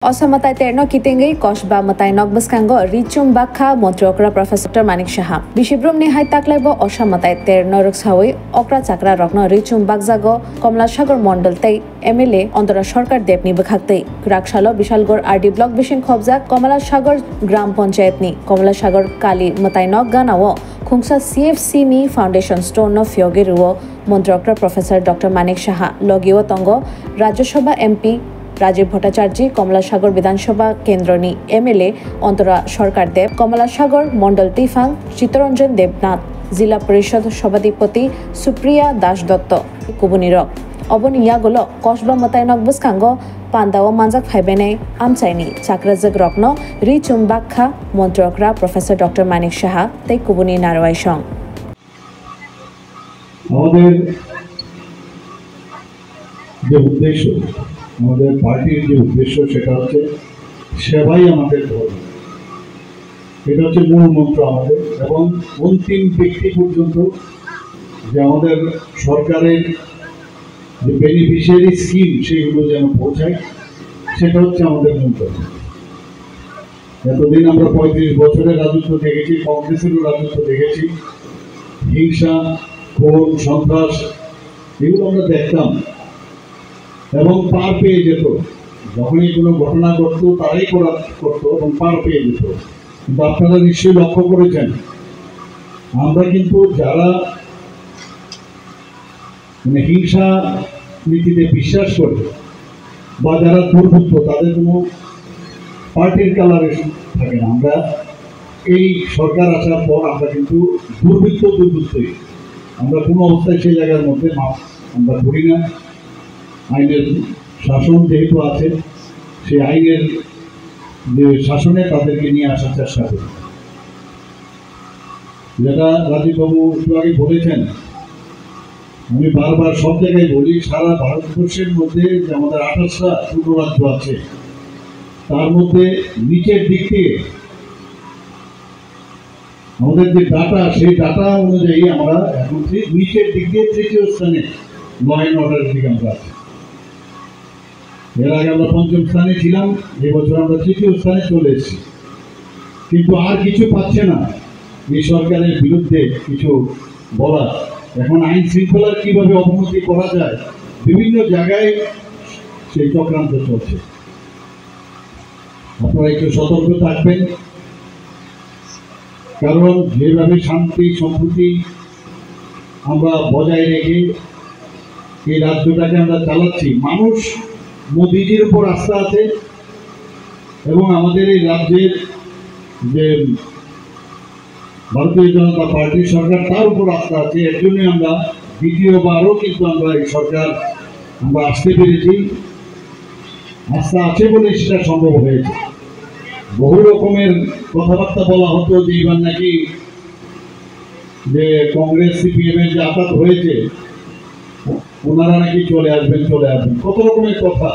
Osamatai terno kitingai kosba matai nogbaskango richum bakha montrokra Professor Manik Shaha. Bishibrum ni hai taklaibo osamatai terno rukshawi okra chakra rokno richum bakjago Komla Sagar Mondal tei MLA Antara Sarkar দেবনি বখাকতে রাকশালো Bishalgarh RD block বিশিং খবজা কমলা সাগর গ্রাম পঞ্চায়েতনি কমলা সাগর কালি মতাই নক গানাও খুংসা CFC নি ফাউন্ডেশন স্টোন অফ ফিয়োগেরুও মন্ত্রকরা প্রফেসর ডক্টর মানিক সাহা লগিও তঙ্গ রাজ্যসভা MP রাজীব ভট্টাচার্য কমলা সাগর বিধানসভা কেন্দ্রনি MLA অন্তরা সরকার দেব কমলা সাগর মন্ডল তিফাং চিত্তরঞ্জন দেবনাথ জিলা পরিষদ সভাধিপতি সুপ্রিয়া দাস দত্ত কুবুনিরক অবন ইয়াগুলো কসবা মতাই নকবসকাঙ্গ পান্দাও মানজাক ফাইবেনে আমচাইনি চাকরাজক রকন রিচুম বাক্ষা মন্ত্রকরা প্রফেসর ডক্টর মানিক সাহা তাই কুবুনি নারওয়াই সং আমাদের যে উদ্দেশ্য আমাদের পার্টির যে উদ্দেশ্য সেটা হচ্ছে সেবাই আমাদের ধর্ম। এটা হচ্ছে মূল মন্ত্র আমাদের, এবং অন্তিম ব্যক্তি পর্যন্ত যে আমাদের সরকারের যে বেনিফিশিয়ারি স্কিম সেগুলো যেন পৌঁছায়, সেটা হচ্ছে আমাদের মন্ত্র। এতদিন আমরা 35 বছরের রাজত্ব দেখেছি, কংগ্রেসেরও রাজত্ব দেখেছি, হিংসা, খুন, সন্ত্রাস এগুলো আমরা দেখতাম এবং পার পেয়ে যেত। যখনই কোনো ঘটনা ঘটতো তারাই করতো এবং পার পেয়ে যেত। কিন্তু আপনারা নিশ্চয়ই লক্ষ্য করেছেন, আমরা কিন্তু যারা হিংসা নীতিতে বিশ্বাস করে বা যারা দুর্বৃত্ত, তাদের কোনো পার্টির কালারে থাকে না। আমরা এই সরকার আসার পর আমরা কিন্তু দুর্বৃত্তই, আমরা কোনো অবস্থায় সেই জায়গার মধ্যে আমরা ধরি না। আইনের শাসন যেহেতু আছে, সেই আইনের যে শাসনে তাদেরকে নিয়ে আসার চেষ্টা করি। যেটা রাজীববাবু একটু আগে বলেছেন, আমি বারবার সব জায়গায় বলি, সারা ভারতবর্ষের মধ্যে যে আমাদের 28টা ছোট রাজ্য আছে, তার মধ্যে নিচের দিক থেকে আমাদের যে ডাটা, সেই ডাটা অনুযায়ী আমরা এখন নিচের দিক দিয়ে তৃতীয় স্থানে ল অ্যান্ড অর্ডারের দিকে আমরা আছি। এর আগে আমরা 5ম স্থানে ছিলাম, এবছর আমরা 3য় স্থানে চলে এসেছি। কিন্তু আর কিছু পাচ্ছে না এই সরকারের বিরুদ্ধে কিছু বলা। এখন আইন শৃঙ্খলার কিভাবে অবনতি করা যায়, বিভিন্ন জায়গায় সেই চক্রান্ত চলছে। আপনারা একটু সতর্ক থাকবেন, কারণ যেভাবে শান্তি সম্প্রীতি আমরা বজায় রেখে এই রাজ্যটাকে আমরা চালাচ্ছি, মানুষ মোদিজির উপর আস্থা আছে এবং আমাদের এই রাজ্যের যে ভারতীয় জনতা পার্টির সরকার, তার উপর আস্থা আছে। এর জন্য আমরা দ্বিতীয়বারও কিন্তু আমরা এই সরকার আমরা আসতে পেরেছি। আস্থা আছে বলে সেটা সম্ভব হয়েছে। বহু রকমের কথাবার্তা বলা হতো যে এবার নাকি যে কংগ্রেস CPM এর যে আঘাত হয়েছে, ওনারা নাকি চলে আসবেন, কত রকমের কথা।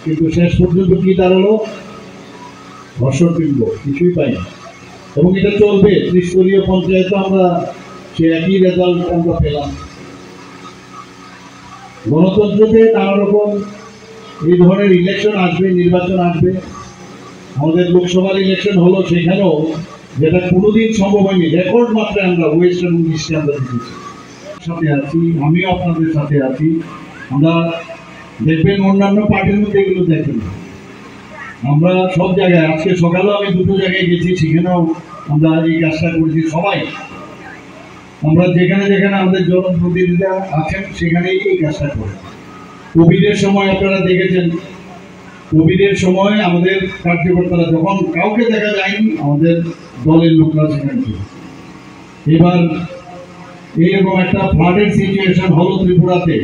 কিন্তু শেষ পর্যন্ত কি দাঁড়ালো? ধর্ষণপিণ্ড, কিছুই পাই না। এবং এটা চলবে। ত্রিস্তরীয় পঞ্চায়েতে আমরা সে একই রেজাল্ট আমরা পেলাম। গণতন্ত্রতে নানা রকম এই ধরনের ইলেকশন আসবে, নির্বাচন আসবে। আমাদের লোকসভার ইলেকশন হলো, সেখানেও যেটা কোনোদিন সম্ভব হয়নি, রেকর্ড মাত্রায় আমরা ওয়েস্ট এবং ইস্টে আমরা দেখেছি। সাথে আছি, আমিও আপনাদের সাথে আছি। আমরা দেখবেন অন্যান্য পার্টির মধ্যে এগুলো দেখবেন। আমরা সব জায়গায়, আজকে সকালেও আমি 2টো জায়গায় গেছি, সেখানেও আমরা এই কাজটা করেছি। সবাই আমরা যেখানে যেখানে আমাদের জনপ্রতিনিধিরা আছেন সেখানেই এই কাজটা করে। কোভিডের সময় আপনারা দেখেছেন, কোভিডের সময় আমাদের কার্যকর্তারা যখন কাউকে দেখা যায়নি, আমাদের দলের লোকরা সেখানে ছিল। এবার এইরকম একটা ফ্লাডের সিচুয়েশন হলো ত্রিপুরাতে,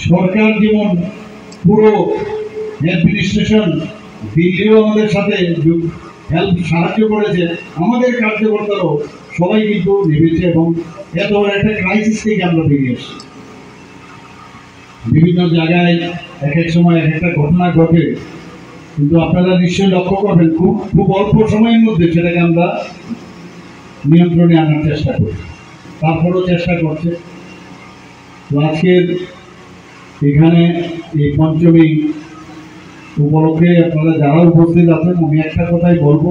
সরকার যেমন পুরো অ্যাডমিনিস্ট্রেশন দিল্লিও আমাদের সাথে সাহায্য করেছে, আমাদের কার্যকর্তারাও সবাই কিন্তু নেমেছে এবং এত বড় একটা ক্রাইসিস থেকে আমরা বেরিয়ে এসেছি। বিভিন্ন জায়গায় এক এক সময় এক একটা ঘটনা ঘটে, কিন্তু আপনারা নিশ্চয়ই লক্ষ্য করবেন খুব অল্প সময়ের মধ্যে সেটাকে আমরা নিয়ন্ত্রণে আনার চেষ্টা করি। তারপরও চেষ্টা করছে। তো আজকের এখানে এই পঞ্চমী উপলক্ষে আপনারা যারা উপস্থিত আছেন আমি একটা কথাই বলবো,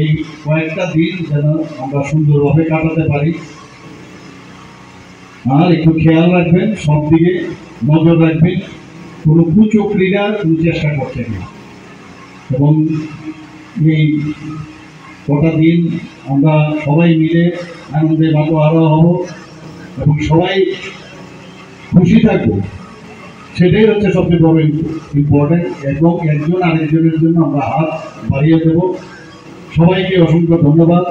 এই কয়েকটা দিন যেন আমরা সুন্দরভাবে কাটাতে পারি। আর একটু খেয়াল রাখবেন, সব দিকে নজর রাখবেন, কোনো কুচক্রীরা কোনো চেষ্টা করছে না। এবং এই কটা দিন আমরা সবাই মিলে আনন্দে মাতোয়ারা হব এবং সবাই খুশি থাকবো, সেটাই হচ্ছে সবচেয়ে বড় ইম্পর্টেন্ট। এবং একজন আরেকজনের জন্য আমরা হাত বাড়িয়ে দেব। সবাইকে অসংখ্য ধন্যবাদ।